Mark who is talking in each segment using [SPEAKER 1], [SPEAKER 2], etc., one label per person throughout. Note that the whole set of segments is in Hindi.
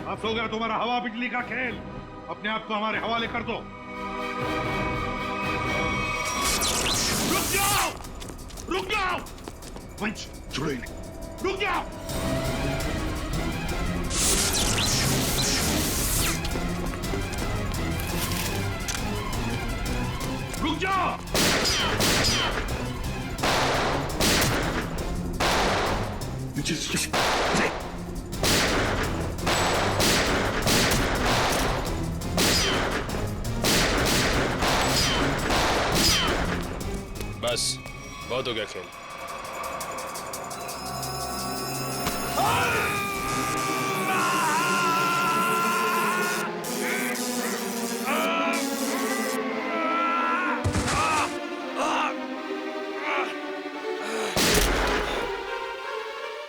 [SPEAKER 1] बस हो गया तुम्हारा हवा बिजली का खेल। अपने आप को हमारे हवाले कर दो। रुक जाओ, रुक जाओ। वंश छोड़ो इन्हें, रुक जाओ। रुक जाओ।
[SPEAKER 2] बस बहुत हो गया खेल।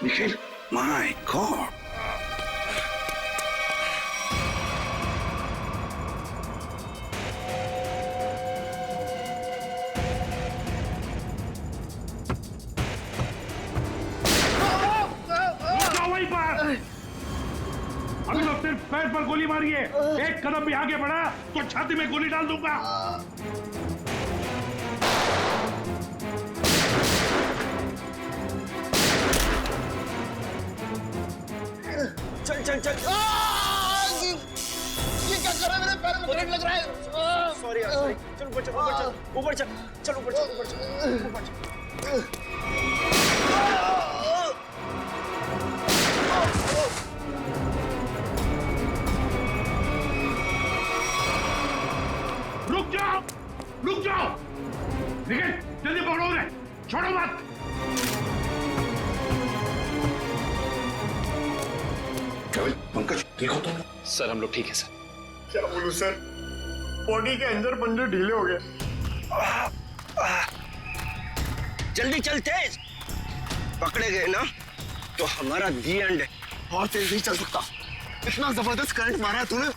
[SPEAKER 3] Michael, my God.
[SPEAKER 1] अभी तो सिर्फ पैर पर गोली मारी है। एक कदम भी आगे बढ़ा तो छाती में गोली डाल दूंगा।
[SPEAKER 4] चल चल चल। ये क्या कर रहा है? मेरे पैर में करंट लग रहा है। सॉरी यार, सॉरी। चल ऊपर चल, ऊपर चल, ऊपर चल, चल ऊपर चल, ऊपर चल, ऊपर चल।
[SPEAKER 1] रुक जाओ, रुक जाओ। निखिल जल्दी पकड़ो उन्हें, छोड़ो मत।
[SPEAKER 3] पंकज देखो तुम।
[SPEAKER 2] सर हम लोग ठीक है सर।
[SPEAKER 4] क्या बोलूं सर, बॉडी के अंदर पंजे ढीले हो गए। जल्दी चल, तेज। पकड़े गए ना तो हमारा दी एंड है। और तेज नहीं चल सकता। इतना जबरदस्त करंट मारा है तूने,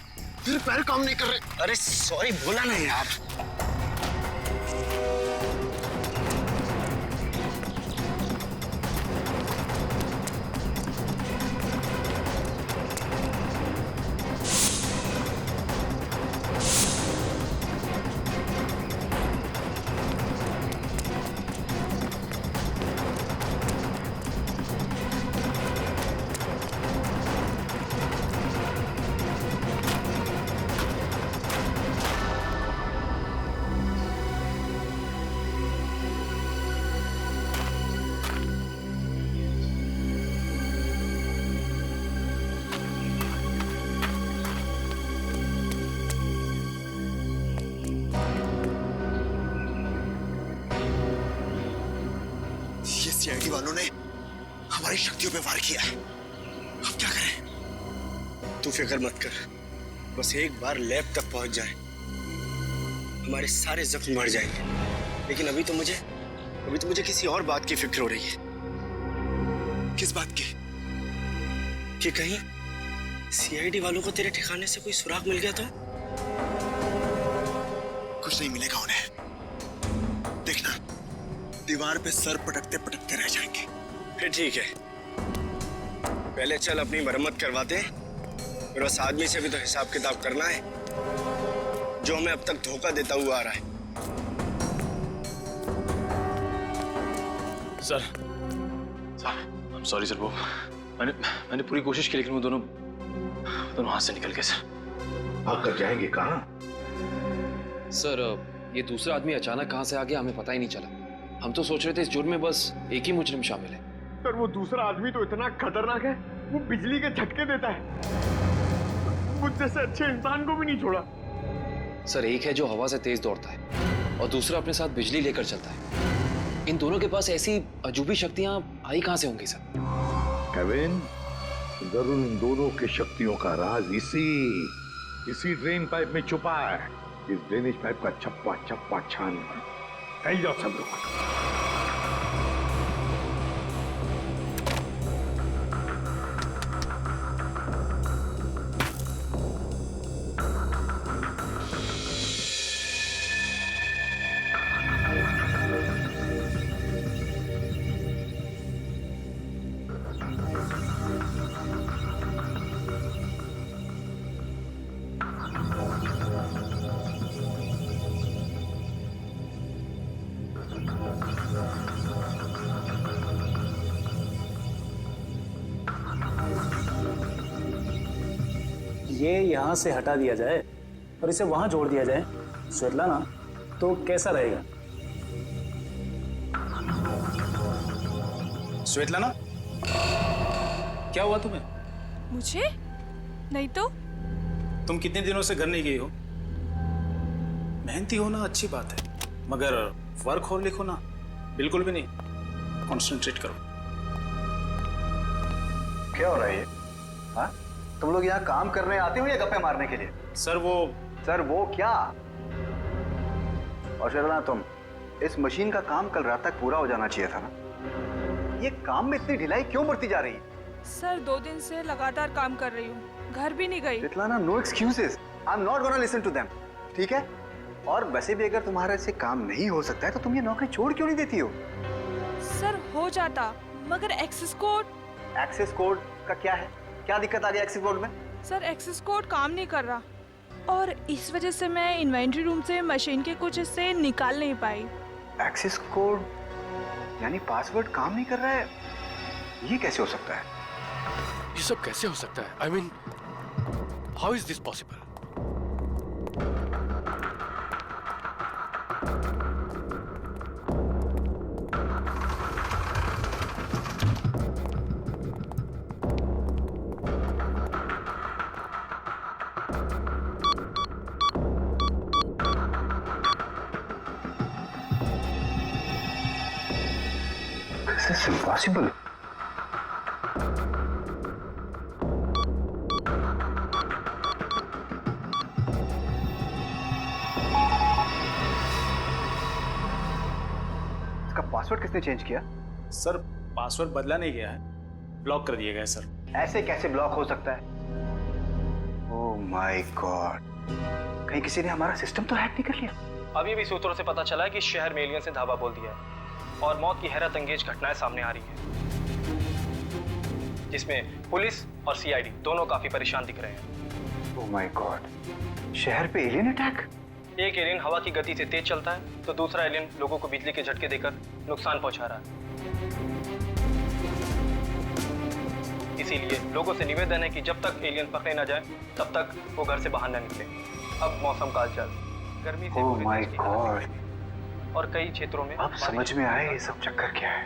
[SPEAKER 4] फिर पैर काम नहीं कर रहे। अरे सॉरी बोला नहीं यार। सीआईडी वालों ने हमारी शक्तियों पे वार किया है। अब क्या करें? तू फिक्र मत कर, बस एक बार लैब तक पहुंच जाए, हमारे सारे जख्म मर जाएंगे। लेकिन अभी तो मुझे किसी और बात की फिक्र हो रही है। किस बात की? कि कहीं सीआईडी वालों को तेरे ठिकाने से कोई सुराग मिल गया तो? कुछ नहीं मिलेगा उन्हें। देखना, दीवार पे सर पटकते पटकते रह जाएंगे। फिर ठीक है, पहले चल अपनी मरम्मत करवाते हैं। फिर उस आदमी से भी तो हिसाब किताब करना है जो हमें अब तक धोखा देता हुआ आ रहा है।
[SPEAKER 2] Sir I am sorry sir, वो मैंने पूरी कोशिश की लेकिन वो दोनों हाथ से निकल गए सर।
[SPEAKER 3] भाग जाएंगे कहाँ?
[SPEAKER 5] सर ये दूसरा आदमी अचानक कहां से आ गया हमें पता ही नहीं चला। हम तो सोच रहे थे इस जुर्म में बस एक ही मुजरिम शामिल है।
[SPEAKER 4] सर वो दूसरा आदमी तो इतना खतरनाक है, वो बिजली के झटके देता है। मुझ जैसे अच्छे इंसान को भी नहीं छोड़ा।
[SPEAKER 5] सर एक है जो हवा से तेज दौड़ता है और दूसरा अपने साथ बिजली लेकर चलता है। इन दोनों के पास ऐसी अजूबी शक्तियां आई कहां से होंगी सर?
[SPEAKER 1] केविन, जरूर इन दोनों की शक्तियों का राज इसी ड्रेन पाइप में छुपा है। इस ड्रेनेज पाइप का चप्पा चप्पा छान फैल जाओ सब लोग।
[SPEAKER 6] ये यहाँ से हटा दिया जाए और इसे वहां जोड़ दिया जाए स्वेतलाना, तो कैसा रहेगा?
[SPEAKER 7] स्वेतलाना, क्या हुआ तुम्हें?
[SPEAKER 8] मुझे? नहीं तो।
[SPEAKER 7] तुम कितने दिनों से घर नहीं गई हो? मेहनती होना अच्छी बात है, मगर वर्क हो लिखो ना, बिल्कुल भी नहीं। कॉन्सेंट्रेट करो।
[SPEAKER 9] क्या हो रहा है ये? हाँ? तुम लोग यहाँ काम करने आते हो या गप्पे मारने के लिए?
[SPEAKER 7] सर
[SPEAKER 9] वो क्या? और शर्मा, तुम इस मशीन का काम कल रात तक पूरा हो जाना चाहिए था ना। ये काम में इतनी ढिलाई क्यों बढ़ती जा रही है?
[SPEAKER 8] सर 2 दिन से लगातार काम कर रही हूँ, घर भी नहीं गई।
[SPEAKER 9] Svetlana, no excuses. I am not gonna listen to them. ठीक है? और वैसे भी अगर तुम्हारे से काम नहीं हो सकता है तो तुम ये नौकरी छोड़ क्यों नहीं देती हो?
[SPEAKER 8] सर हो जाता, मगर एक्सेस कोड।
[SPEAKER 9] एक्सेस कोड का क्या है? क्या दिक्कत आ गई एक्सेस कोड में?
[SPEAKER 8] सर एक्सेस कोड काम नहीं कर रहा और इस वजह से मैं इन्वेंट्री रूम से मशीन के कुछ हिस्से निकाल नहीं पाई।
[SPEAKER 9] एक्सेस कोड यानी पासवर्ड काम नहीं कर रहा है? ये कैसे हो सकता है?
[SPEAKER 10] ये सब कैसे हो सकता है? I mean, how is this possible?
[SPEAKER 9] This is impossible. इसका पासवर्ड किसने चेंज किया?
[SPEAKER 7] सर पासवर्ड बदला नहीं गया है, ब्लॉक कर दिया गया है सर।
[SPEAKER 9] ऐसे कैसे ब्लॉक हो सकता है? ओह माय गॉड, कहीं किसी ने हमारा सिस्टम तो हैक नहीं कर लिया?
[SPEAKER 5] अभी भी सूत्रों से पता चला है कि शहर में एलियंस ने धावा बोल दिया है और मौत की हैरत अंगेज घटनाएं सामने आ रही हैं, जिसमें पुलिस और सीआईडी दोनों काफी परेशान दिख रहे हैं।
[SPEAKER 9] ओह माय गॉड, शहर पे एलियन अटैक?
[SPEAKER 5] एक एलियन हवा की गति से तेज चलता है तो दूसरा एलियन लोगों को बिजली के झटके देकर नुकसान पहुंचा रहा है। इसीलिए लोगों से निवेदन है कि जब तक एलियन पकड़े न जाए तब तक वो घर से बाहर न निकले। अब मौसम का हालचाल गर्मी से
[SPEAKER 9] ओह माय गॉड,
[SPEAKER 5] और कई क्षेत्रों में
[SPEAKER 9] अब समझ में आया ये सब चक्कर क्या है।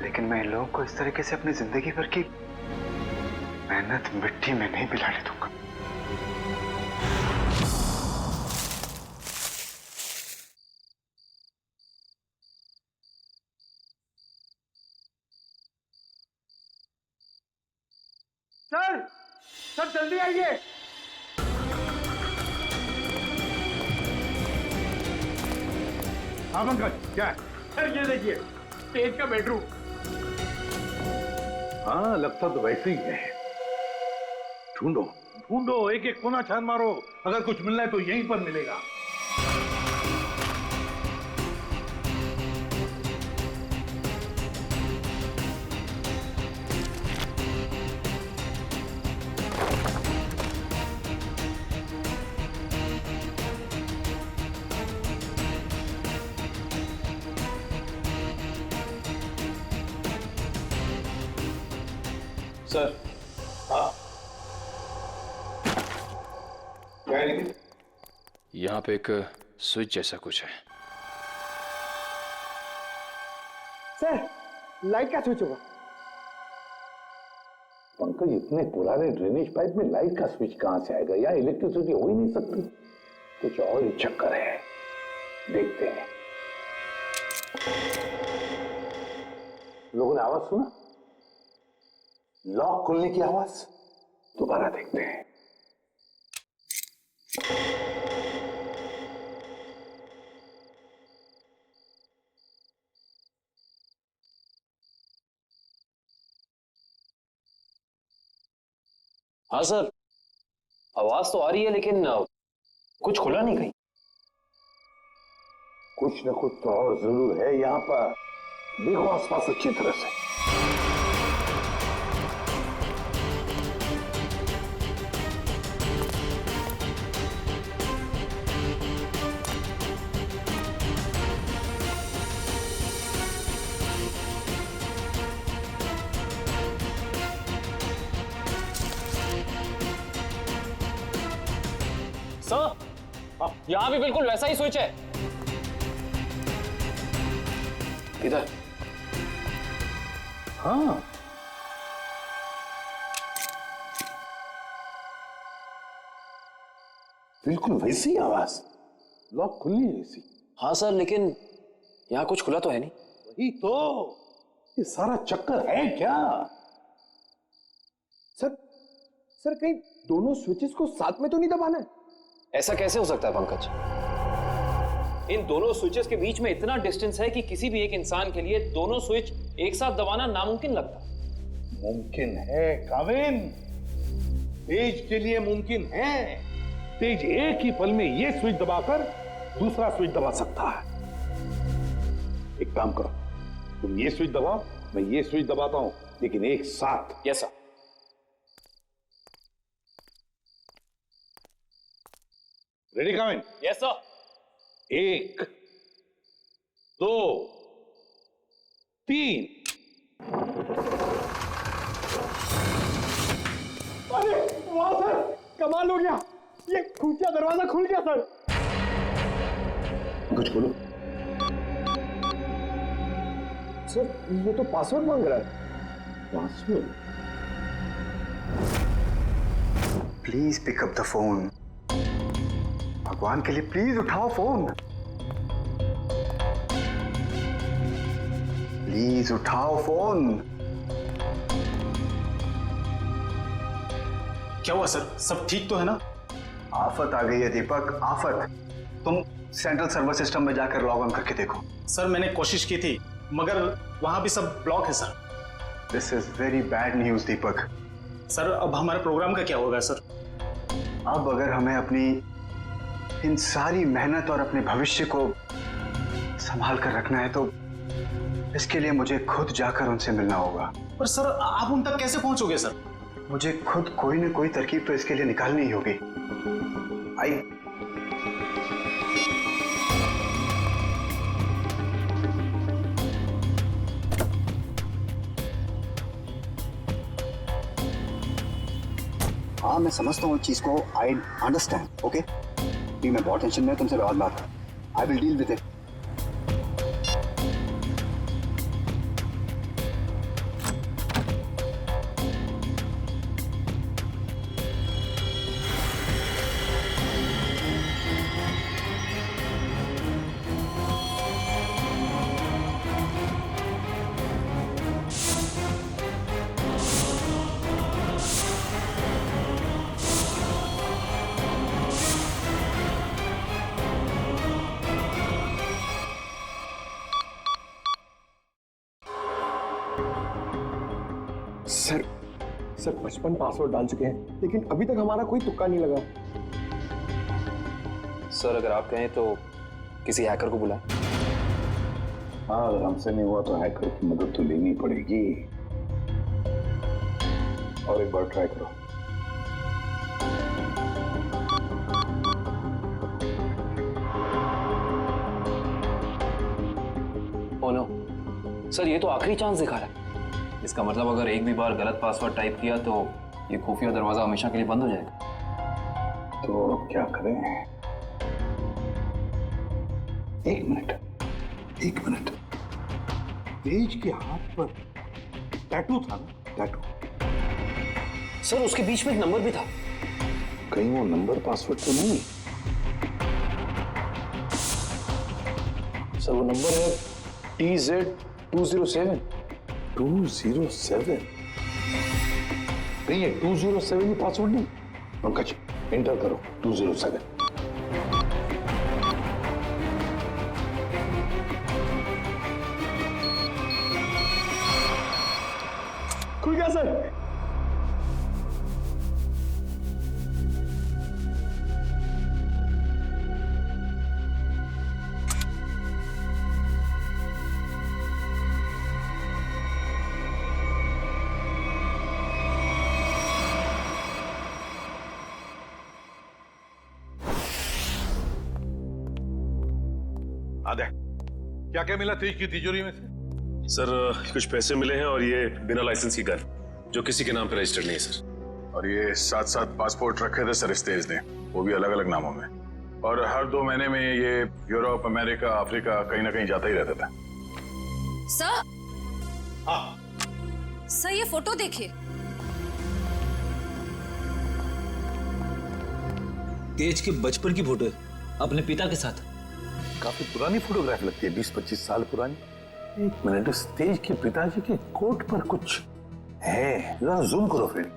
[SPEAKER 9] लेकिन मैं इन लोगों को इस तरीके से अपनी जिंदगी भर की मेहनत मिट्टी में नहीं मिलाने दूंगा।
[SPEAKER 1] सर जल्दी आइए। हाँ पंकज, क्या है?
[SPEAKER 11] सर ये देखिए, तेज का बेडरूम।
[SPEAKER 1] हाँ, लगता तो वैसे ही है। ढूंढो ढूंढो, एक एक कोना छान मारो, अगर कुछ मिलना है तो यहीं पर मिलेगा।
[SPEAKER 2] सर, यहाँ पे एक स्विच जैसा कुछ है।
[SPEAKER 11] सर लाइट का स्विच होगा।
[SPEAKER 1] पंकज, इतने पुराने ड्रेनेज पाइप में लाइट का स्विच कहां से आएगा? या इलेक्ट्रिसिटी हो ही नहीं सकती। कुछ और ही चक्कर है, देखते हैं। लोगों ने आवाज सुना? लॉक खुलने की आवाज। दोबारा देखते हैं।
[SPEAKER 5] हाँ सर, आवाज तो आ रही है लेकिन कुछ खुला नहीं कहीं।
[SPEAKER 1] कुछ न कुछ तो और जरूर है यहाँ पर। देखो आसपास अच्छी तरह से।
[SPEAKER 5] सर, यहाँ भी बिल्कुल वैसा ही स्विच है। इधर।
[SPEAKER 1] हाँ, बिल्कुल वैसी आवाज, लॉक खुलनी है वैसी।
[SPEAKER 5] हाँ सर, लेकिन यहाँ कुछ खुला तो है नहीं।
[SPEAKER 1] वही तो, ये सारा चक्कर है क्या?
[SPEAKER 11] सर कहीं दोनों स्विचेस को साथ में तो नहीं दबाना है?
[SPEAKER 5] ऐसा कैसे हो सकता है पंकज? इन दोनों स्विचेस के बीच में इतना डिस्टेंस है कि किसी भी एक इंसान के लिए दोनों स्विच एक साथ दबाना नामुमकिन लगता।
[SPEAKER 1] मुमकिन है काविन, तेज के लिए मुमकिन है। तेज एक ही पल में ये स्विच दबाकर दूसरा स्विच दबा सकता है। एक काम करो, तुम ये स्विच दबाओ, मैं ये स्विच दबाता हूं, लेकिन एक साथ।
[SPEAKER 5] Yes sir.
[SPEAKER 1] Ready Kavin?
[SPEAKER 5] Yes sir.
[SPEAKER 1] 1 2 3।
[SPEAKER 11] अरे वाह सर, कमाल हो गया, ये खुफिया दरवाजा खुल गया सर।
[SPEAKER 1] कुछ बोलो
[SPEAKER 11] सर, ये तो पासवर्ड मांग रहा है।
[SPEAKER 1] Password?
[SPEAKER 9] Please pick up the phone. भगवान के लिए प्लीज उठाओ फोन। प्लीज उठाओ फोन।
[SPEAKER 7] क्या हुआ सर, सब ठीक तो है ना?
[SPEAKER 9] आफत आ गई है दीपक, आफत। तुम सेंट्रल सर्वर सिस्टम में जाकर लॉग ऑन करके देखो।
[SPEAKER 7] सर मैंने कोशिश की थी, मगर वहां भी सब ब्लॉक है sir.
[SPEAKER 9] This is very bad news Deepak.
[SPEAKER 7] Sir अब हमारे प्रोग्राम का क्या होगा सर?
[SPEAKER 9] अब अगर हमें अपनी इन सारी मेहनत और अपने भविष्य को संभाल कर रखना है तो इसके लिए मुझे खुद जाकर उनसे मिलना होगा।
[SPEAKER 7] पर सर आप उन तक कैसे पहुंचोगे सर?
[SPEAKER 9] मुझे खुद कोई ना कोई तरकीब तो इसके लिए निकालनी ही होगी। आई हाँ, मैं समझता हूँ इस चीज को। I understand. ओके, मैं बहुत टेंशन में, तुमसे बहुत बात। I will deal with it.
[SPEAKER 11] Sir 55 password डाल चुके हैं, लेकिन अभी तक हमारा कोई तुक्का नहीं लगा।
[SPEAKER 5] सर अगर आप कहें तो किसी हैकर को बुलाएं।
[SPEAKER 1] हाँ, अगर हमसे नहीं हुआ तो हैकर की मदद तो लेनी पड़ेगी। और एक बार ट्राई करो।
[SPEAKER 5] ओह नो सर, ये तो आखिरी चांस दिखा रहा है। इसका मतलब अगर एक भी बार गलत पासवर्ड टाइप किया तो ये खुफिया दरवाजा हमेशा के लिए बंद हो जाएगा।
[SPEAKER 1] तो अब क्या करें? एक मिनट। तेज के हाथ पर टैटू था ना? टैटू।
[SPEAKER 5] सर उसके बीच में एक नंबर भी था।
[SPEAKER 1] कहीं वो नंबर पासवर्ड तो नहीं?
[SPEAKER 5] सर वो नंबर है TZ207।
[SPEAKER 1] 207? नहीं, ये 207 ही पासवर्ड नहीं। पंकज, एंटर करो 207।
[SPEAKER 11] खुल गया सर।
[SPEAKER 1] आदे, क्या क्या मिला तेज की तिजोरी में से?
[SPEAKER 12] सर कुछ पैसे मिले हैं और ये बिना लाइसेंस की गन जो किसी के नाम पे रजिस्टर्ड नहीं है सर।
[SPEAKER 3] और ये साथ साथ पासपोर्ट रखे थे सर इस तेज ने।
[SPEAKER 12] वो भी अलग अलग नामों में। और हर 2 महीने में ये यूरोप, अमेरिका, अफ्रीका कहीं ना कहीं जाता ही रहता था।
[SPEAKER 13] सर,
[SPEAKER 12] हाँ
[SPEAKER 13] सर ये फोटो देखिए।
[SPEAKER 7] तेज के बचपन की फोटो है, अपने पिता के साथ।
[SPEAKER 1] काफी पुरानी फोटोग्राफ लगती है, 20-25 साल पुरानी। एक मिनट, इस तेज के पिताजी के कोट पर कुछ है, जरा जूम करो फ्रेंड।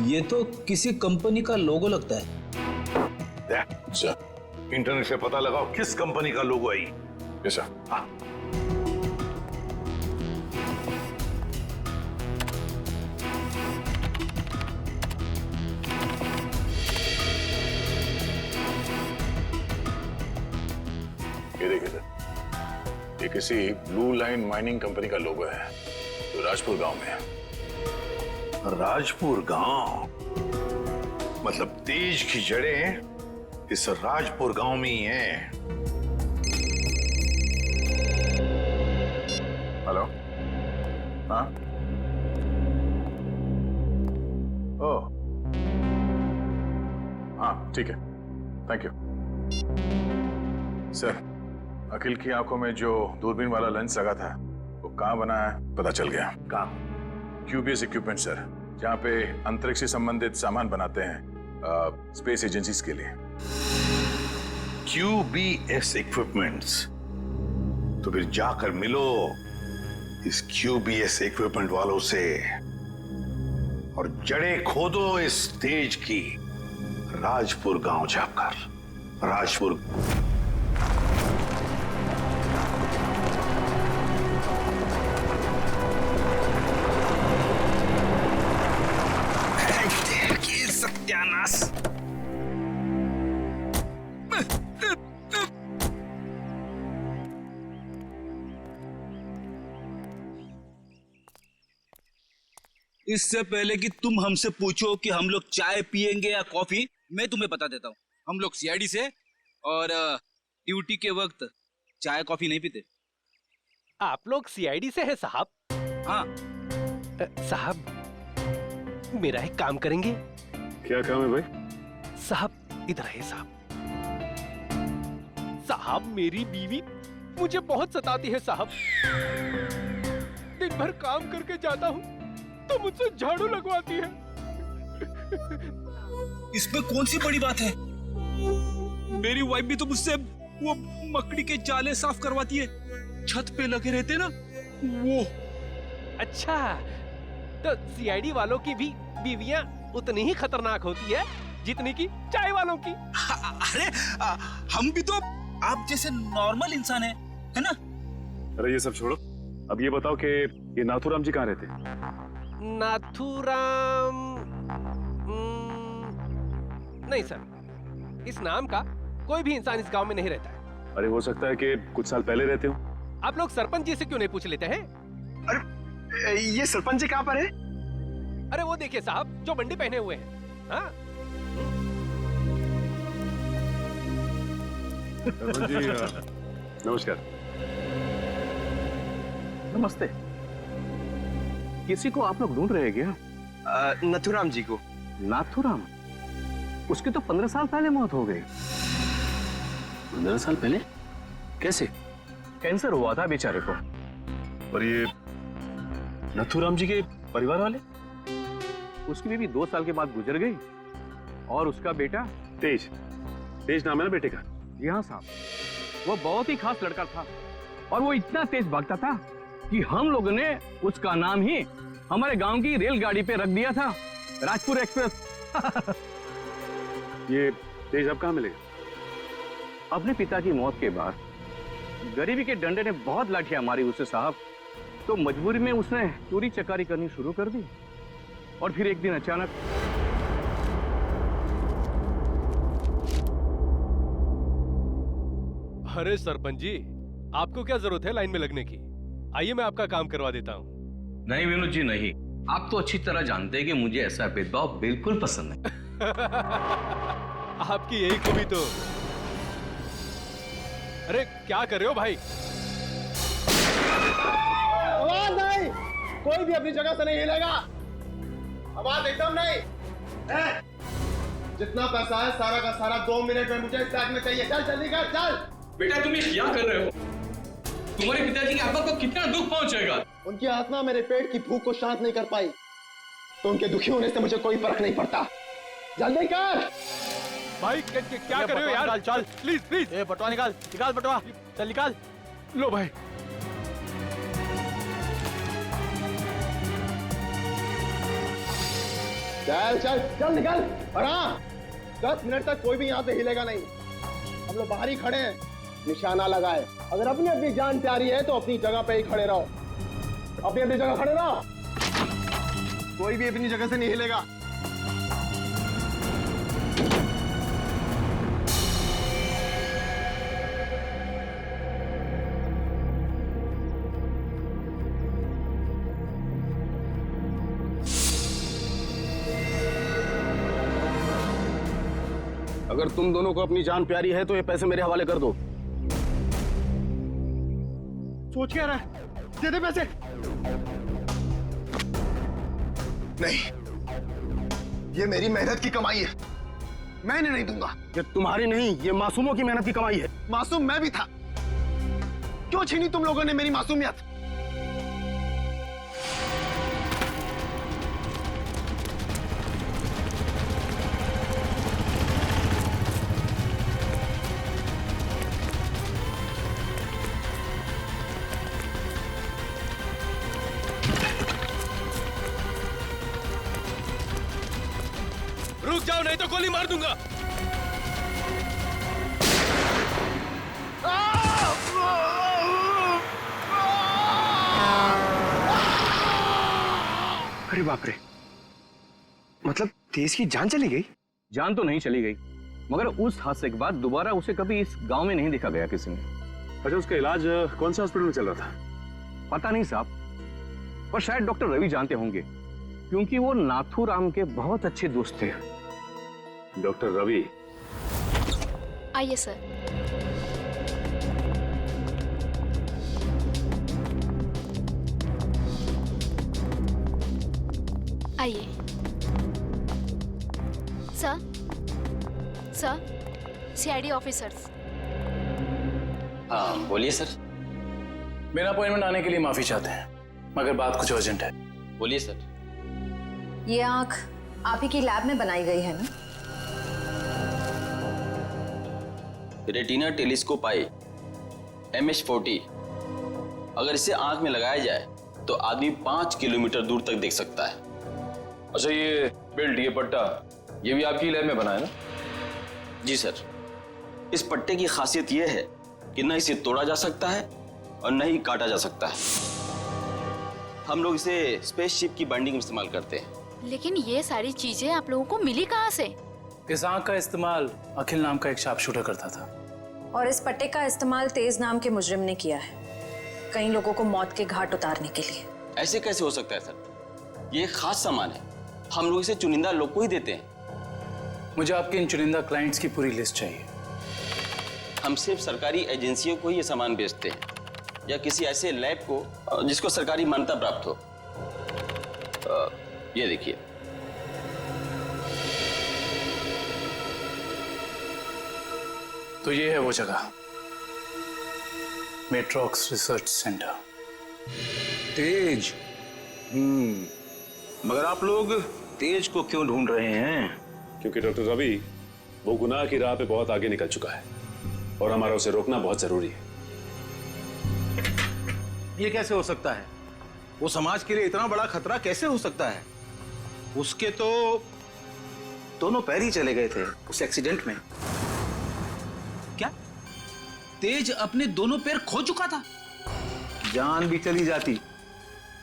[SPEAKER 7] ये तो किसी कंपनी का लोगो लगता है।
[SPEAKER 1] इंटरनेट से पता लगाओ किस कंपनी का लोगो है ये।
[SPEAKER 12] ऐसा?
[SPEAKER 1] हाँ।
[SPEAKER 12] ये देखिए सर, ये किसी ब्लू लाइन माइनिंग कंपनी का लोगो है जो राजपुर गांव में है।
[SPEAKER 1] राजपुर गांव मतलब तेज की जड़ें इस राजपुर गांव में ही हैं।
[SPEAKER 12] हेलो, हाँ, ओ, हाँ ठीक है, थैंक यू सर। अखिल की आंखों में जो दूरबीन वाला लेंस लगा था वो कहाँ बना है पता चल गया।
[SPEAKER 1] कहाँ?
[SPEAKER 12] क्यूबीएस इक्विपमेंट सर, जहाँ पे अंतरिक्ष से संबंधित सामान बनाते हैं स्पेस एजेंसीज के लिए।
[SPEAKER 1] QBS equipments? तो फिर जाकर मिलो इस QBS इक्विपमेंट वालों से और जड़ें खोदो इस तेज की राजपुर गांव जाकर। राजपुर
[SPEAKER 4] सत्यानाश।
[SPEAKER 7] इससे पहले कि तुम हमसे पूछो कि हम लोग चाय पियेंगे या कॉफी, मैं तुम्हें बता देता हूँ, हम लोग सीआईडी से और ड्यूटी के वक्त चाय कॉफी नहीं पीते।
[SPEAKER 10] आप लोग सीआईडी से हैं साहब?
[SPEAKER 7] हाँ
[SPEAKER 10] साहब, मेरा एक काम करेंगे?
[SPEAKER 12] क्या काम है भाई?
[SPEAKER 10] साहब इधर है साहब। साहब मेरी बीवी मुझे बहुत सताती है साहब। दिन भर काम करके जाता हूँ तो मुझसे झाड़ू लगवाती है।
[SPEAKER 7] इसमें कौन सी बड़ी बात है? मेरी वाइफ भी तो मुझसे वो मकड़ी के जाले साफ करवाती है, छत पे लगे रहते ना वो।
[SPEAKER 10] अच्छा, तो सीआईडी वालों की भी बीवियां उतनी ही खतरनाक होती है जितनी की चाय वालों की।
[SPEAKER 7] अरे हम भी तो आप जैसे नॉर्मल इंसान है ना?
[SPEAKER 12] अरे ये सब छोड़ो, अब ये बताओ कि ये नाथूराम जी कहाँ रहते हैं?
[SPEAKER 10] नाथूराम नहीं सर, इस नाम का कोई भी इंसान इस गांव में नहीं रहता है।
[SPEAKER 12] अरे हो सकता है कि कुछ साल पहले रहते हो।
[SPEAKER 10] आप लोग सरपंच जी से क्यों नहीं पूछ लेते हैं?
[SPEAKER 4] अरे ये सरपंच जी कहाँ पर है?
[SPEAKER 10] अरे वो देखिए साहब, जो बंडी पहने हुए हैं। हाँ?
[SPEAKER 12] जी नमस्कार।
[SPEAKER 6] नमस्ते। किसी को आप लोग ढूंढ रहे हैं क्या?
[SPEAKER 4] नथुराम जी को।
[SPEAKER 6] नाथुराम? उसकी तो 15 साल पहले मौत हो गई।
[SPEAKER 5] 15 साल पहले? कैसे?
[SPEAKER 6] कैंसर हुआ था बेचारे को।
[SPEAKER 12] और ये नथुराम जी के परिवार वाले?
[SPEAKER 6] उसकी बीवी 2 साल के बाद गुजर गई और उसका बेटा
[SPEAKER 12] तेज नाम है ना बेटे का?
[SPEAKER 6] जी हाँ साहब, वो बहुत ही खास लड़का था और वो इतना तेज भागता था कि हम लोगों ने उसका नाम ही हमारे गांव की रेलगाड़ी पे रख दिया था, राजपुर एक्सप्रेस।
[SPEAKER 12] ये तेज अब कहाँ मिलेगा?
[SPEAKER 6] अपने पिता की मौत के बाद गरीबी के डंडे ने बहुत लाठियां मारी उसे साहब, तो मजबूरी में उसने चोरी चकारी करनी शुरू कर दी और फिर एक दिन अचानक
[SPEAKER 10] अरे सरपंच जी, आपको क्या जरूरत है लाइन में लगने की? आइए मैं आपका काम करवा देता हूँ।
[SPEAKER 5] नहीं विनोद जी नहीं, आप तो अच्छी तरह जानते हैं कि मुझे ऐसा भेदभाव बिल्कुल पसंद है।
[SPEAKER 10] आपकी यही खूबी तो। अरे क्या कर रहे हो भाई?
[SPEAKER 11] आवाज नहीं, कोई भी अपनी जगह से नहीं हिलेगा। आवाज एकदम नहीं। जितना पैसा है सारा का सारा 2 मिनट में मुझे इस बैग में चाहिए। चल जल्दी कर, चल।
[SPEAKER 5] बेटा तुम ये क्या कर रहे हो? तुम्हारे पिताजी की आत्मा को कितना दुख पहुंचेगा?
[SPEAKER 11] उनकी आत्मा मेरे पेट की भूख को शांत नहीं कर पाई, तो उनके दुखी होने से मुझे कोई फर्क नहीं पड़ता। जल्दी कर।
[SPEAKER 10] भाई क्या कर रहे हो यार? चल प्लीज प्लीज।
[SPEAKER 6] ये बटवा निकाल, निकाल बटवा, चल निकाल।
[SPEAKER 10] लो भाई।
[SPEAKER 11] चल चल चल निकल। और हाँ, 10 मिनट तक कोई भी यहाँ से हिलेगा नहीं। हम लोग बाहर ही खड़े हैं, निशाना लगाए। अगर अपनी अपनी जान प्यारी है तो अपनी जगह पे ही खड़े रहो। अपनी अपनी जगह खड़े रहो, कोई भी अपनी जगह से नहीं हिलेगा।
[SPEAKER 6] अगर तुम दोनों को अपनी जान प्यारी है तो ये पैसे मेरे हवाले कर दो।
[SPEAKER 11] सोच क्या रहा है? दे दे पैसे। नहीं, ये मेरी मेहनत की कमाई है, मैं इन्हें नहीं दूंगा।
[SPEAKER 6] ये तुम्हारी नहीं, ये मासूमों की मेहनत की कमाई है।
[SPEAKER 11] मासूम मैं भी था, क्यों छीनी तुम लोगों ने मेरी मासूमियत?
[SPEAKER 10] रुक जाओ नहीं तो गोली मार दूंगा।
[SPEAKER 9] अरे बाप रे, मतलब तेज की जान चली गई?
[SPEAKER 6] जान तो नहीं चली गई, मगर उस हादसे के बाद दोबारा उसे कभी इस गांव में नहीं देखा गया किसी ने।
[SPEAKER 12] अच्छा, उसका इलाज कौन से हॉस्पिटल में चल रहा था?
[SPEAKER 6] पता नहीं साहब, पर शायद डॉक्टर रवि जानते होंगे, क्योंकि वो नाथूराम के बहुत अच्छे दोस्त थे।
[SPEAKER 12] डॉक्टर रवि?
[SPEAKER 13] आइए सर। आइए सर। Sir, CID officers.
[SPEAKER 2] हाँ बोलिए सर। मेरा अपॉइंटमेंट आने के लिए माफी चाहते हैं, मगर बात कुछ अर्जेंट है। बोलिए सर।
[SPEAKER 14] ये आंख आप ही की लैब में बनाई गई है ना?
[SPEAKER 15] रेटिना टेलीस्कोप आई MH40। अगर इसे आंख में लगाया जाए तो आदमी 5 किलोमीटर दूर तक देख सकता है।
[SPEAKER 2] अच्छा, ये बेल्ट, ये पट्टा, ये भी आपकी लैब में बना है ना?
[SPEAKER 15] जी सर। इस पट्टे की खासियत यह है कि न इसे तोड़ा जा सकता है और न ही काटा जा सकता है। हम लोग इसे स्पेसशिप की बाइंडिंग में इस्तेमाल करते हैं।
[SPEAKER 13] लेकिन ये सारी चीजें आप लोगों को मिली कहाँ से?
[SPEAKER 2] इस आंख का इस्तेमाल अखिल नाम का एक शार्प शूटर करता था,
[SPEAKER 14] और इस पट्टे का इस्तेमाल तेज नाम के मुजरिम ने किया है, कई लोगों को मौत के घाट उतारने के लिए।
[SPEAKER 15] ऐसे कैसे हो सकता है सर? ये एक खास सामान है, हम लोग इसे चुनिंदा लोग को ही देते हैं।
[SPEAKER 2] मुझे आपके इन चुनिंदा क्लाइंट्स की पूरी लिस्ट चाहिए।
[SPEAKER 15] हम सिर्फ सरकारी एजेंसियों को ही ये सामान बेचते हैं, या किसी ऐसे लैब को जिसको सरकारी मान्यता प्राप्त हो। ये देखिए,
[SPEAKER 2] तो ये है वो जगह, मेट्रॉक्स रिसर्च सेंटर।
[SPEAKER 7] तेज। मगर आप लोग तेज को क्यों ढूंढ रहे हैं?
[SPEAKER 12] क्योंकि डॉक्टर रवि वो गुनाह की राह पे बहुत आगे निकल चुका है और हमारा उसे रोकना बहुत जरूरी है।
[SPEAKER 7] ये कैसे हो सकता है? वो समाज के लिए इतना बड़ा खतरा कैसे हो सकता है? उसके तो दोनों पैर ही चले गए थे उस एक्सीडेंट में। क्या तेज अपने दोनों पैर खो चुका था? जान भी चली जाती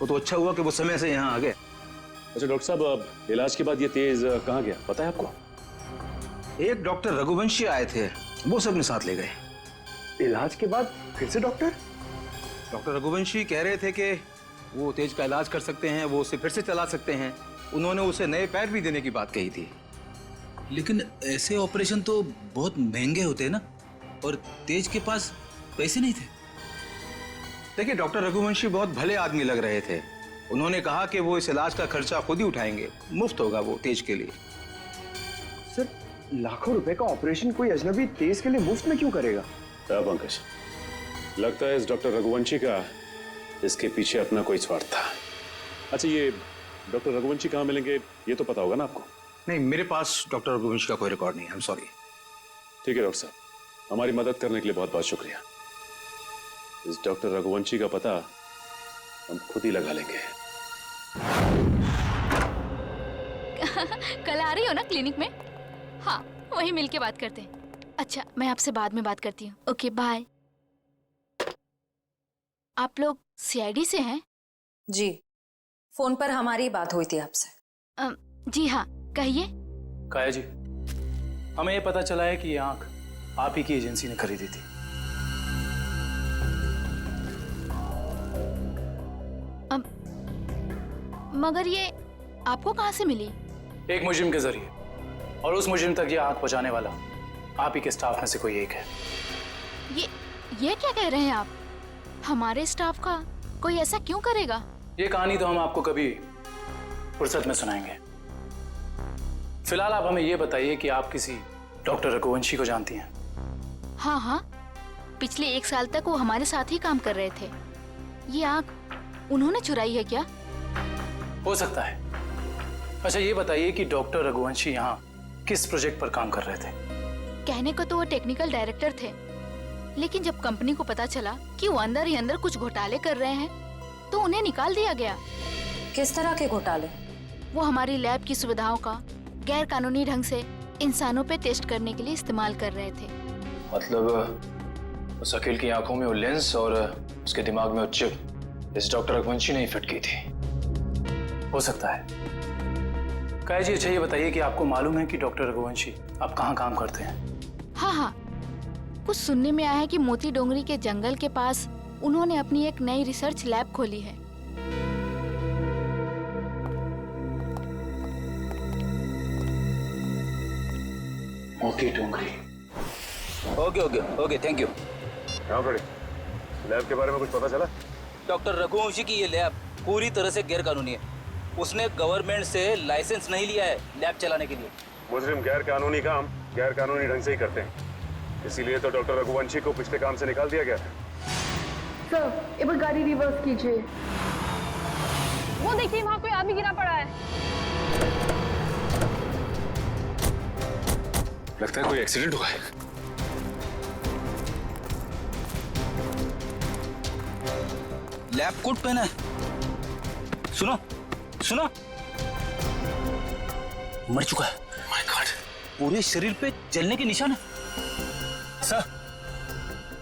[SPEAKER 7] वो तो अच्छा हुआ कि वो समय से यहाँ आ गए।
[SPEAKER 12] अच्छा डॉक्टर साहब, अब इलाज के बाद ये तेज कहाँ गया पता है आपको?
[SPEAKER 7] एक डॉक्टर रघुवंशी आए थे, वो सबने साथ ले गए।
[SPEAKER 9] इलाज के बाद फिर से डॉक्टर
[SPEAKER 7] रघुवंशी कह रहे थे कि वो तेज का इलाज कर सकते हैं, वो उसे फिर से चला सकते हैं। उन्होंने उसे नए पैर भी देने की बात कही थी। लेकिन ऐसे ऑपरेशन तो बहुत महंगे होते हैं ना, और तेज के पास पैसे नहीं थे। देखिए, डॉक्टर रघुवंशी बहुत भले आदमी लग रहे थे। उन्होंने कहा कि वो इस इलाज का खर्चा खुद ही उठाएंगे, मुफ्त होगा वो तेज के लिए।
[SPEAKER 9] सर, लाखों रुपए का ऑपरेशन कोई अजनबी तेज के लिए मुफ्त में क्यों करेगा?
[SPEAKER 12] पंकज, लगता है इस डॉक्टर रघुवंशी का इसके पीछे अपना कोई स्वार्थ था। अच्छा, ये डॉक्टर रघुवंशी कहाँ मिलेंगे ये तो पता होगा ना आपको?
[SPEAKER 7] नहीं, मेरे पास डॉक्टर रघुवंशी का कोई रिकॉर्ड नहीं है। I am sorry.
[SPEAKER 12] ठीक है डॉक्टर साहब, हमारी मदद करने के लिए बहुत बहुत शुक्रिया। इस डॉक्टर रघुवंशी का पता हम खुद ही लगा लेंगे।
[SPEAKER 13] कल आ रही हो ना क्लिनिक में? हाँ, वहीं मिलके बात करते हैं। अच्छा, मैं आपसे बाद में बात करती हूँ। Okay, bye. आप लोग सीआईडी से हैं?
[SPEAKER 14] जी, फोन पर हमारी बात हुई थी आपसे।
[SPEAKER 13] जी हाँ, कहिए।
[SPEAKER 2] काया जी, हमें ये पता चला है कि ये आंख आप ही की एजेंसी ने खरीदी थी।
[SPEAKER 13] मगर ये आपको कहाँ से मिली?
[SPEAKER 2] एक मुजरिम के जरिए, और उस मुजरिम तक ये आंख पहुंचाने वाला आप ही के स्टाफ में से कोई एक है।
[SPEAKER 13] ये क्या कह रहे हैं आप? हमारे स्टाफ का कोई ऐसा क्यों करेगा?
[SPEAKER 2] ये कहानी तो हम आपको कभी फुर्सत में सुनाएंगे। फिलहाल आप हमें ये बताइए कि आप किसी डॉक्टर रघुवंशी को जानती हैं?
[SPEAKER 13] हाँ हाँ, पिछले 1 साल तक वो हमारे साथ ही काम कर रहे थे। ये आंख उन्होंने चुराई है क्या?
[SPEAKER 2] हो सकता है। अच्छा, ये बताइए कि डॉक्टर रघुवंशी यहाँ किस प्रोजेक्ट पर काम कर रहे थे?
[SPEAKER 13] कहने को तो वो टेक्निकल डायरेक्टर थे, लेकिन जब कंपनी को पता चला कि वो अंदर ही अंदर कुछ घोटाले कर रहे हैं, तो उन्हें निकाल दिया गया।
[SPEAKER 14] किस तरह के घोटाले?
[SPEAKER 13] वो हमारी लैब की सुविधाओं का गैर कानूनी ढंग से इंसानों पे टेस्ट करने के लिए इस्तेमाल कर रहे थे।
[SPEAKER 2] मतलब उस अकील की आंखों में वो लेंस और उसके दिमाग में वो चिप इस डॉक्टर रघुवंशी ने ही फिट की थी। हो सकता है। काया जी, अच्छा ये बताइए कि आपको मालूम है कि डॉक्टर रघुवंशी आप कहाँ काम करते हैं?
[SPEAKER 13] हाँ हाँ, कुछ सुनने में आया है कि मोती डोंगरी के जंगल के पास उन्होंने अपनी एक नई रिसर्च लैब खोली है।
[SPEAKER 2] Moti Dongri.
[SPEAKER 7] Okay okay okay, thank you.
[SPEAKER 12] हाँ बड़े, लैब के बारे में कुछ पता चला?
[SPEAKER 7] डॉक्टर रघुवंशी की ये लैब पूरी तरह से गैर कानूनी है। उसने गवर्नमेंट से लाइसेंस नहीं लिया है लैब चलाने के लिए।
[SPEAKER 12] मुजरिम गैर कानूनी काम गैर कानूनी ढंग से ही करते हैं, इसीलिए तो डॉक्टर रघुवंशी को पिछले काम से निकाल दिया गया था।
[SPEAKER 16] सर, एक बार गाड़ी रिवर्स कीजिए। वो देखिए, वहाँ कोई आदमी गिरा पड़ा है।
[SPEAKER 12] लगता है कोई एक्सीडेंट हुआ है।
[SPEAKER 7] लैब कोट पहना है। सुनो सुनो, मर चुका है।
[SPEAKER 12] माय गॉड,
[SPEAKER 7] पूरे शरीर पे जलने के निशान है।
[SPEAKER 2] सर,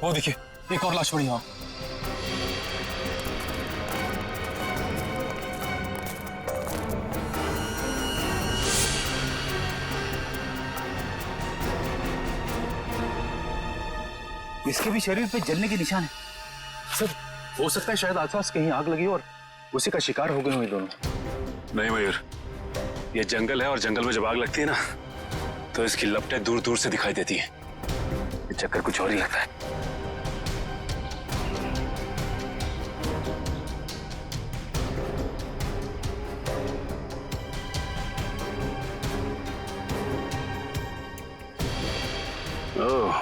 [SPEAKER 2] वो देखिए, एक और लाश पड़ी वहां।
[SPEAKER 7] इसके भी शरीर पे जलने के निशान है।
[SPEAKER 2] सर, हो सकता है शायद आसपास कहीं आग लगी और उसी का शिकार हो गए हुए दोनों।
[SPEAKER 12] नहीं मयूर, ये जंगल है और जंगल में जब आग लगती है ना, तो इसकी लपटें दूर दूर से दिखाई देती हैं। ये चक्कर कुछ और ही लगता है। ओह,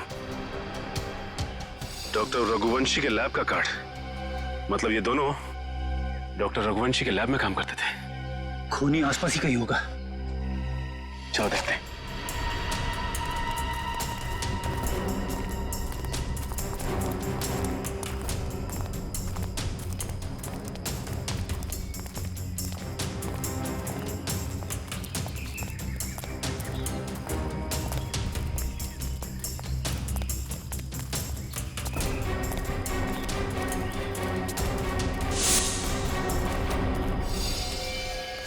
[SPEAKER 12] डॉक्टर रघुवंशी के लैब का कार्ड। मतलब ये दोनों डॉक्टर रघुवंशी के लैब में काम करते थे।
[SPEAKER 7] खूनी आसपास ही कहीं होगा।
[SPEAKER 12] चलो देखते हैं।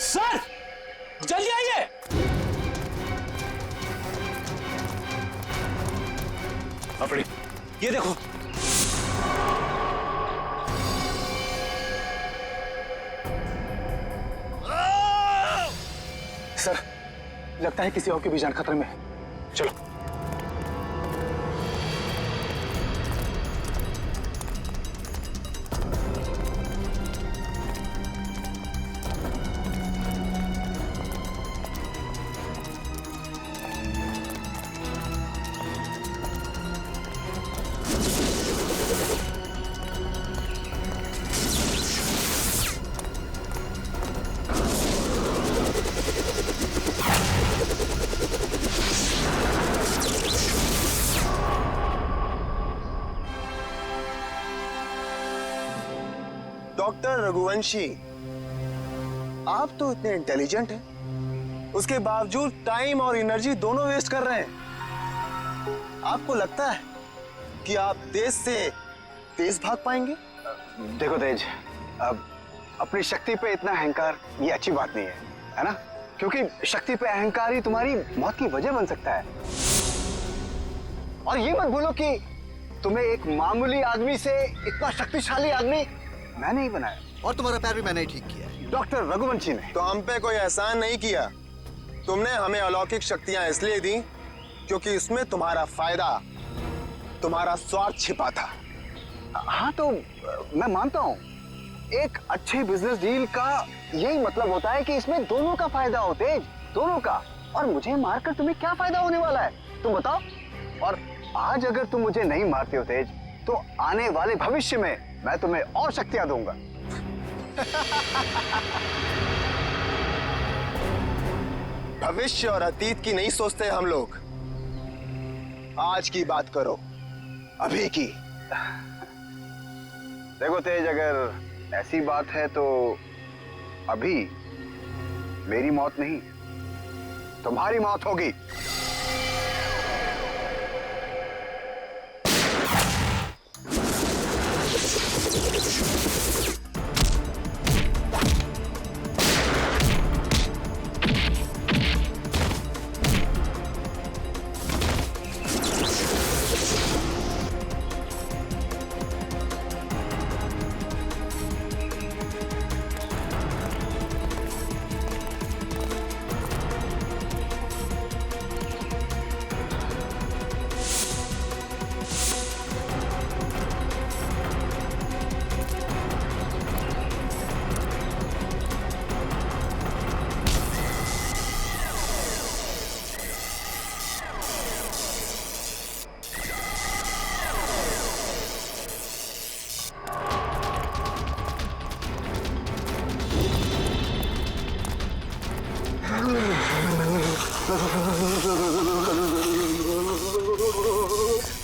[SPEAKER 7] सर, जल्दी आइए।
[SPEAKER 12] अपनी
[SPEAKER 7] ये देखो,
[SPEAKER 2] सर, लगता है किसी और की भी जान खतरे में है। चलो।
[SPEAKER 11] डॉक्टर रघुवंशी, आप तो इतने इंटेलिजेंट हैं, उसके बावजूद टाइम और एनर्जी दोनों वेस्ट कर रहे हैं। आपको लगता है कि आप तेज से तेज भाग पाएंगे?
[SPEAKER 9] देखो तेज, अब अपनी शक्ति पे इतना अहंकार ये अच्छी बात नहीं है ना? क्योंकि शक्ति पे अहंकार ही तुम्हारी मौत की वजह बन सकता है। और ये मत भूलो कि तुम्हें एक मामूली आदमी से इतना शक्तिशाली आदमी मैंने ही बनाया, और तुम्हारा पैर भी मैंने ही ठीक किया, डॉक्टर रघुवंशी ने।
[SPEAKER 11] तो हम पे कोई एहसान नहीं किया, तुमने हमें अलौकिक शक्तियां इसलिए दी क्योंकि इसमें तुम्हारा फायदा, तुम्हारा स्वार्थ छिपा था।
[SPEAKER 9] हाँ तो मैं मानता हूँ, एक अच्छे बिजनेस डील का यही मतलब होता है कि इसमें दोनों का फायदा हो तेज, दोनों का। और मुझे मारकर तुम्हें क्या फायदा होने वाला है, तुम बताओ? और आज अगर तुम मुझे नहीं मारते हो तेज, तो आने वाले भविष्य में मैं तुम्हें और शक्तियां दूंगा।
[SPEAKER 11] भविष्य और अतीत की नहीं सोचते हम लोग, आज की बात करो, अभी की।
[SPEAKER 9] देखो तेज, अगर ऐसी बात है तो अभी मेरी मौत नहीं, तुम्हारी मौत होगी।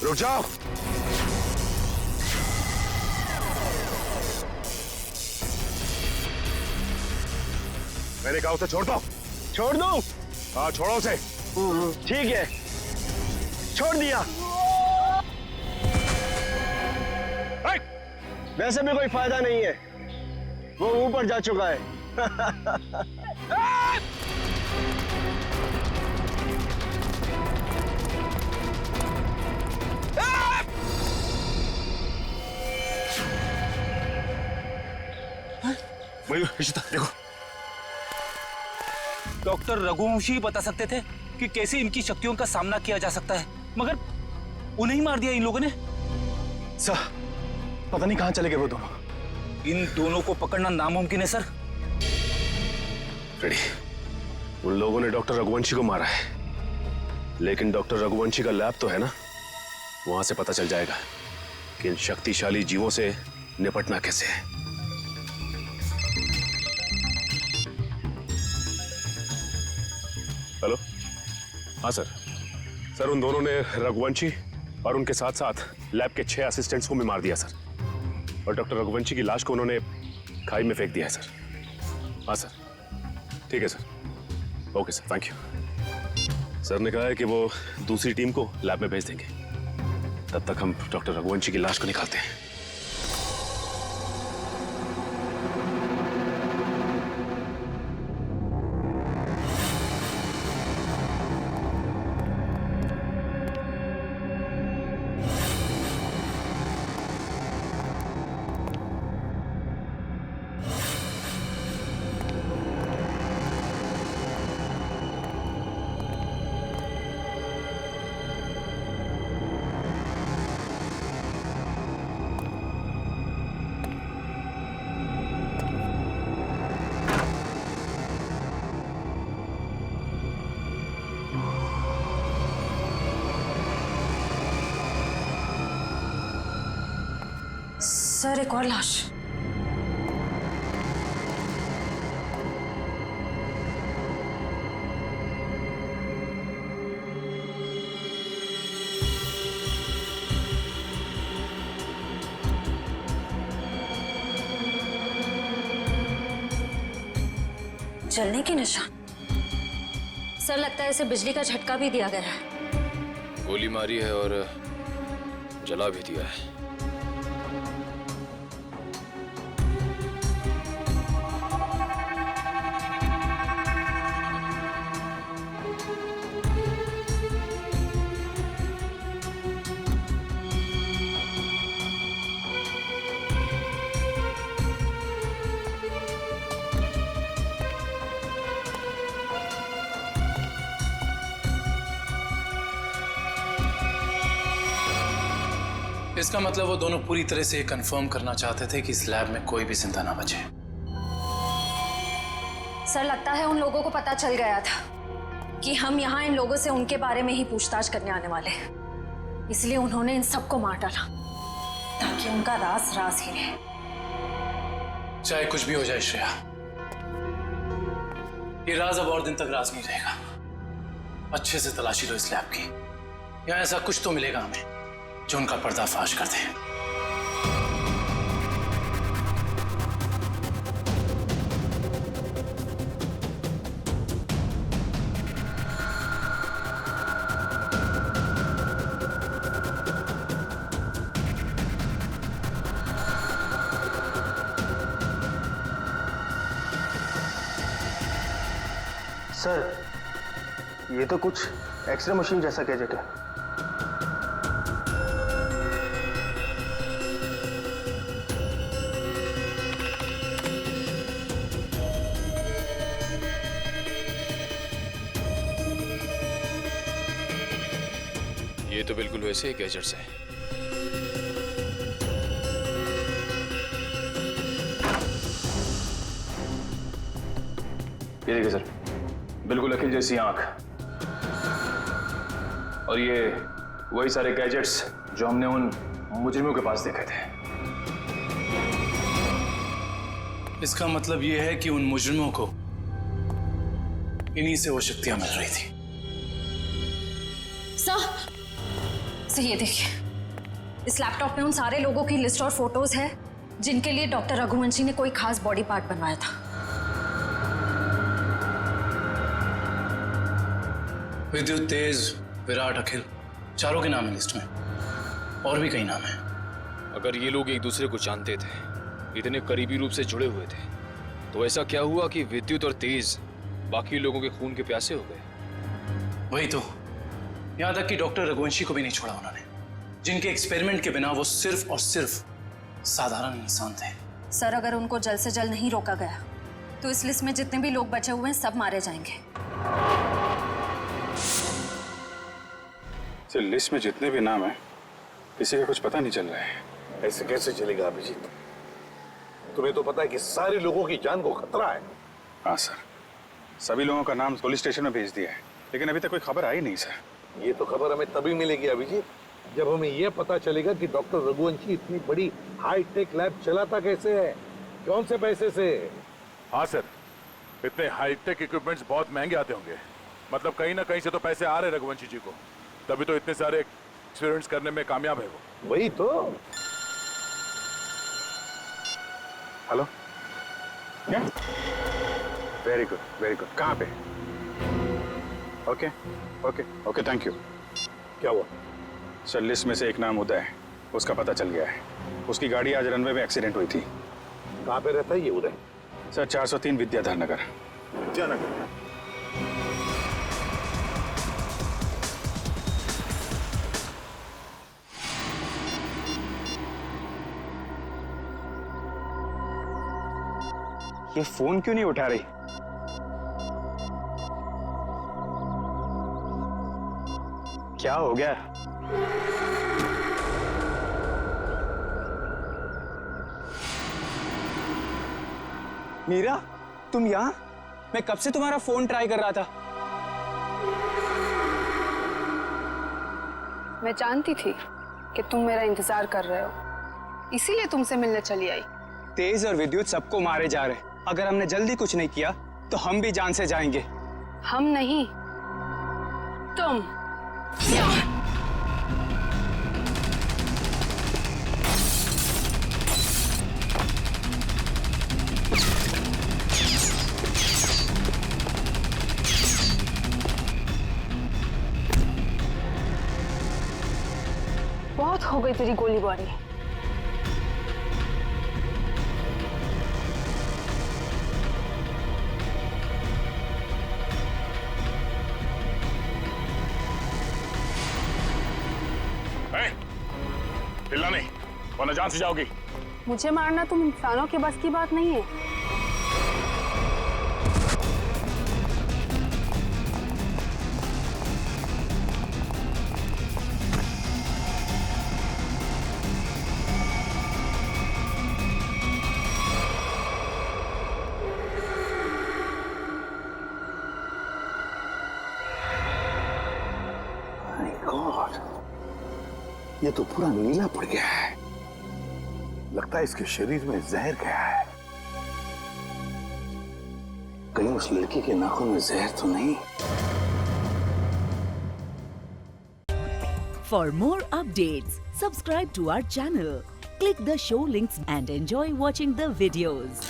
[SPEAKER 3] रुक जाओ। मैंने कहा उसे छोड़ दो।
[SPEAKER 11] छोड़ दो?
[SPEAKER 3] हाँ छोड़ो उसे।
[SPEAKER 11] ठीक है, छोड़ दिया। वैसे भी कोई फायदा नहीं है, वो ऊपर जा चुका है।
[SPEAKER 3] देखो,
[SPEAKER 7] डॉक्टर रघुवंशी बता सकते थे कि कैसे इनकी शक्तियों का सामना किया जा सकता है, मगर उन्हें ही मार दिया इन लोगों ने।
[SPEAKER 2] सर, पता नहीं कहां चले गए वो दोनों।
[SPEAKER 7] इन दोनों को पकड़ना नामुमकिन है सर।
[SPEAKER 12] रेडी, उन लोगों ने डॉक्टर रघुवंशी को मारा है, लेकिन डॉक्टर रघुवंशी का लैब तो है ना, वहां से पता चल जाएगा कि इन शक्तिशाली जीवों से निपटना कैसे है। हेलो, हाँ सर। सर, उन दोनों ने रघुवंशी और उनके साथ साथ लैब के 6 असिस्टेंट्स को भी मार दिया सर, और डॉक्टर रघुवंशी की लाश को उन्होंने खाई में फेंक दिया है सर। हाँ सर, ठीक है sir. Okay sir, thank you. Sir ने कहा है कि वो दूसरी टीम को लैब में भेज देंगे, तब तक हम डॉक्टर रघुवंशी की लाश को निकालते हैं।
[SPEAKER 14] सर, एक और लाश। जलने के निशान। सर लगता है इसे बिजली का झटका भी दिया गया है।
[SPEAKER 5] गोली मारी है और जला भी दिया है।
[SPEAKER 2] इसका मतलब वो दोनों पूरी तरह से कंफर्म करना चाहते थे कि इस लैब में कोई भी जिंदा ना बचे।
[SPEAKER 14] सर लगता है उन लोगों को पता चल गया था कि हम यहाँ इन लोगों से उनके बारे में ही पूछताछ करने आने वाले हैं, इसलिए उन्होंने इन सबको मार डाला ताकि उनका राज राज ही रहे।
[SPEAKER 2] चाहे कुछ भी हो जाए श्रेया, ये राज अब और दिन तक राज नहीं रहेगा। अच्छे से तलाशी लो इस लैब की, यहाँ ऐसा कुछ तो मिलेगा हमें जो उनका पर्दाफाश कर दे।
[SPEAKER 9] सर, ये तो कुछ एक्सरे मशीन जैसा गैजेट है।
[SPEAKER 5] ये तो बिल्कुल वैसे ही गैजेट्स हैं।
[SPEAKER 2] ये देखिए सर, बिल्कुल अखिल जैसी आंख, और ये वही सारे गैजेट्स जो हमने उन मुजरिमों के पास देखे थे। इसका मतलब ये है कि उन मुजरिमों को इन्हीं से वो शक्तियां मिल रही थी।
[SPEAKER 14] सर ये देखिए, इस लैपटॉप में उन सारे लोगों की लिस्ट और फोटोज है जिनके लिए डॉक्टर रघुवंशी ने कोई खास बॉडी पार्ट बनवाया था।
[SPEAKER 2] विद्युत, तेज, विराट, अखिल, चारों के नाम है लिस्ट में, और भी कई नाम हैं।
[SPEAKER 5] अगर ये लोग एक दूसरे को जानते थे, इतने करीबी रूप से जुड़े हुए थे, तो ऐसा क्या हुआ कि विद्युत और तेज बाकी लोगों के खून के प्यासे हो गए?
[SPEAKER 2] वही तो, यहां तक कि डॉक्टर रघुवंशी को भी नहीं छोड़ा उन्होंने, जिनके एक्सपेरिमेंट के बिना वो सिर्फ और सिर्फ साधारण इंसान थे।
[SPEAKER 14] सर अगर उनको जल्द से जल्द नहीं रोका गया तो इस लिस्ट में जितने भी लोग बचे हुए हैं सब मारे जाएंगे।
[SPEAKER 12] सर, लिस्ट में जितने भी नाम हैं, किसी का कुछ पता नहीं चल रहा है।
[SPEAKER 1] ऐसे कैसे चलेगा अभिजीत? तुम्हें तो पता है कि सारे लोगों की जान को खतरा है।
[SPEAKER 12] हाँ सर, सभी लोगों का नाम पुलिस स्टेशन में भेज दिया है, लेकिन अभी तक कोई खबर आई नहीं सर।
[SPEAKER 1] ये तो खबर हमें तभी मिलेगी अभिजीत जब हमें यह पता चलेगा कि डॉक्टर रघुवंशी इतनी बड़ी हाईटेक लैब चलाता कैसे है, कौन से पैसे से।
[SPEAKER 3] हाँ सर, इतने हाईटेक इक्विपमेंट्स बहुत महंगे आते होंगे। मतलब कहीं ना कहीं से तो पैसे आ रहे रघुवंशी जी को, तभी तो इतने सारे एक्सपेरिमेंट्स करने में कामयाब है वो।
[SPEAKER 1] वही तो।
[SPEAKER 12] हेलो, क्या? Very good, very good. कहाँ पे? Okay okay okay, thank you.
[SPEAKER 1] क्या हुआ?
[SPEAKER 12] सर, लिस्ट में से एक नाम उदय है, उसका पता चल गया है। उसकी गाड़ी आज रनवे में एक्सीडेंट हुई थी।
[SPEAKER 1] कहाँ पे रहता है ये उदय?
[SPEAKER 12] सर, 403 विद्याधर नगर।
[SPEAKER 1] विद्यानगर।
[SPEAKER 9] ये फोन क्यों नहीं उठा रही? क्या हो गया?
[SPEAKER 17] मीरा, तुम यहाँ? मैं कब से तुम्हारा फोन ट्राई कर रहा था।
[SPEAKER 16] मैं जानती थी कि तुम मेरा इंतजार कर रहे हो, इसीलिए तुमसे मिलने चली आई।
[SPEAKER 17] तेज और विद्युत सबको मारे जा रहे। अगर हमने जल्दी कुछ नहीं किया तो हम भी जान से जाएंगे।
[SPEAKER 16] हम नहीं, तुम। बहुत हो गई तेरी गोलीबारी।
[SPEAKER 12] हिलना नहीं वरना जान से जाओगी।
[SPEAKER 16] मुझे मारना तुम इंसानों के बस की बात नहीं है।
[SPEAKER 1] गॉड, ये तो पूरा नीला पड़ गया है। लगता है इसके शरीर में जहर गया है। कहीं उस लड़की के नाखून में जहर तो नहीं?
[SPEAKER 18] For more updates, subscribe to our channel, click the show links and enjoy watching the videos.